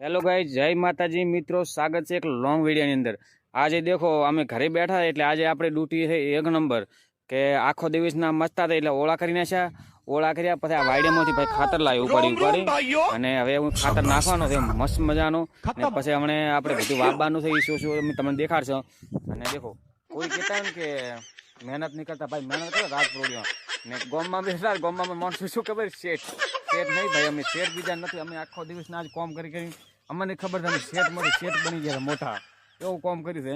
Hello guys, જય માતાજી મિત્રો, સ્વાગત છે એક લોંગ વિડીયોની અંદર। આજે દેખો અમે ઘરે બેઠા એટલે આજે આપણે ડ્યુટી છે એક નંબર કે આખો દિવસના મસ્તા હતા એટલે ઓળા કરી નાખ્યા। ઓળા કર્યા પછી આ વાડિયામાંથી ભાઈ ખાતર લાવ્યું પડી અને હવે હું ખાતર નાખવાનો છે મસ્ત મજાનો ને પછી હમણે આપણે બધું વાવવાનું છે એ શું શું તમને દેખાડશો। અને દેખો કોઈ કહેતા ને કે મહેનત નહીં કરતા, ભાઈ મહેનત કરો રાત પ્રોગ્રામ ને ગામમાં બેસા ગામમાં માણસો શું ખબર શેઠ શેઠ નહીં ભાઈ, અમે શેઠ બીજા નથી, અમે આખો દિવસ ના જ કોમ કરી અમને ખબર છે અમે શેઠ માંથી શેઠ બની ગયા મોટા એવું કોમ કર્યું છે।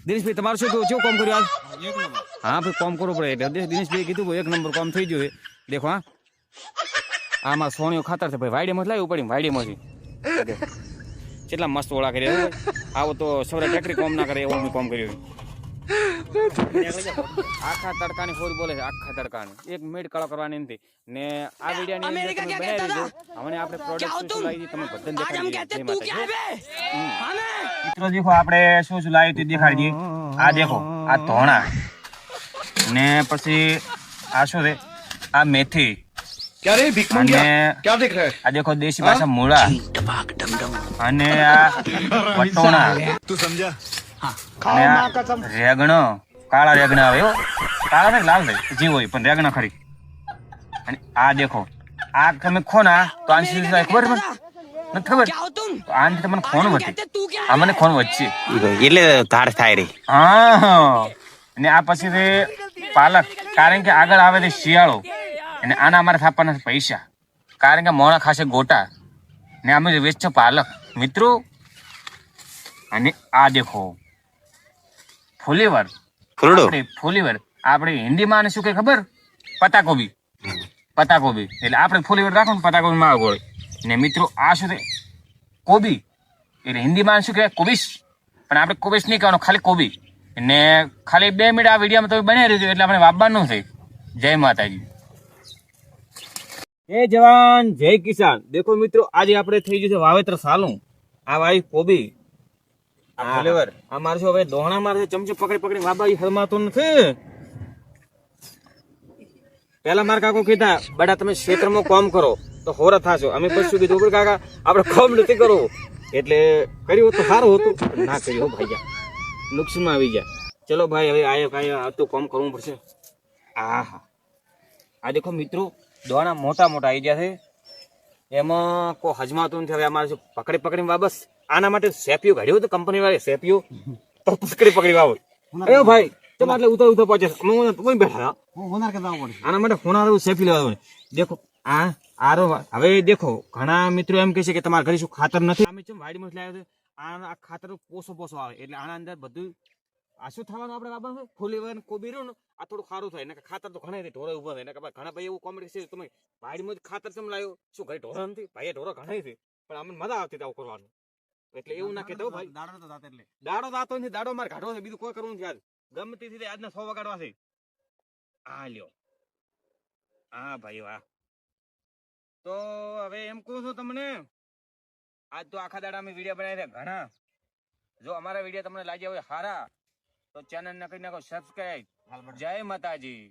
દિનેશભાઈ તમારું શું કેવું કોમ કર્યું આજ? એક નંબર। હા ભાઈ કોમ કરવું પડે એટલે દિનેશભાઈ કીધું એક નંબર કોમ થઈ ગયું છે। દેખો હા આમાં સોનિયો ખાતર છે ભાઈ, વાડીમાંથી લાવ્યું પડી વાડીમાંથી કેટલા મસ્ત ઓળા કર્યા આવો તો સૌરા ટેકરી કોમ ના કરે એવું કોમ કર્યું। આખા તડકાની ફોર બોલે છે, આખા તડકાની એક મિનિટ કળો કરવાની નથી ને આ વિડિયાની અંદર તમે બનાવી દેજો। હવે આપણે પ્રોડક્ટ શું લાવી તમે બધાને દેખાડી દઈએ। મિત્રો દેખો આપણે શું શું લાવી તે દેખાડી દઈએ। આ દેખો આ ધોણા ને પછી આ શું છે આ મેથી क्या रे भिख मंगिया क्या देख रहा है? આ દેખો દેશી ભાષા મૂળા અને આ વટોણા तू समझा? રેગણો કાળા રેગણા આવે હો, કાળા ને લાલ થાય જે હોય પણ રેગણા ખરી। અને આ દેખો આ તમે ખોના તો આની ખબર નથી ખબર તો આની તમને ખોણ વધે આ મને ખોણ વધશે એટલે ધાર થાય રે। હા અને આ પછી છે પાલક, કારણ કે આગળ આવે છે શિયાળો અને આના અમારે થાપવાના પૈસા કારણ કે મોણા ખાશે ગોટા ને અમે વેચો પાલક મિત્રો। અને આ દેખો ફુલીવર ફુલીવર આપણે હિન્દીમાં આને શું કે ખબર? પત્તાકોબી પત્તાકોબી એટલે આપણે ફુલીવર રાખો ને પત્તાકોબી માં ગોળે ને મિત્રો આ શું છે કોબી એટલે હિન્દીમાં શું કહેવાય કોબીસ, પણ આપણે કોબીસ નહીં કહેવાનું ખાલી કોબી ને ખાલી 2 મિનિટ આ વિડીયોમાં તમે બનાવી રહ્યું એટલે આપણે વાપવાનું છે। જય માતાજી, જય જવાન જય કિસાન। દેખો મિત્રો આજે આપણે થઈ ગયું છે વાવેતર સાલું। આ વાવી કોબી આ ફ્લેવર આ મારે હવે દોણા મારે ચમચે પકડી વાબા હરમાતો નથી। પેલા મારા કાકો કીધા બડા તમે ક્ષેત્રમાં કામ કરો તો હોરા થાશો, અમે પછી કીધું કે કાકા આપણે કામ નથી કરવું એટલે કર્યું તો સારું હતું ના કર્યું ભાઈ નુકસાનમાં આવી ગયા। ચલો ભાઈ હવે આયા તો કામ કરવું પડશે। આહા આ દેખો મિત્રો દોણા મોટા મોટા આવી ગયા છે, એમાં કોઈ હજમાતું નથી। હવે અમારે પકડી વાબસ આના માટે સેપીઓ ઘડ્યો તો કંપની વાળી સેપીઓ તો પકડી વાવો અરે ભાઈ તમે એટલે ઉતર પહોંચે અમે બેઠા આના માટે હોનાર સેપી લેવા। દેખો આ આરો હવે દેખો ઘણા મિત્રો એમ કહે છે કે તમારા ઘરે શું ખાતર નથી, અમે ચમ વાડીમાં લાવ્યો છે આ ખાતર પોસો આવે એટલે આના અંદર બધું આ શું થવાનું આપણે બાબા ફૂલી કોબી રહ્યું ને આ થોડું સારું થાય ને ખાતર તો ઘણા ઢોરા ઉભા થાય ને ઘણા ભાઈ એવું કોમેડી છે તમે વાડીમાં ખાતર ચમ લાવ્યો શું ઘરે ઢોરા નથી? ભાઈ ઢોરા ઘણા છે પણ અમને મજા આવતી આવું કરવાનું એટલે એવું ના કહેતો ભાઈ દાડો દાતો નથી, દાડો મારે ઘાટો છે બીજું કોઈ કરવું નથી। આજ ગમતી આજના 100 વગાડવા છે। આ લ્યો હા ભાઈ વાહ। તો હવે એમ કહું છું તમને આજ તો આખા દાડા અમે વિડીયો બનાવી રહ્યા ઘણા, જો અમારા વિડીયો તમને લાગ્યા હોય સારા તો ચેનલ ને કરી નાખો સબસ્ક્રાઇબ। જય માતાજી।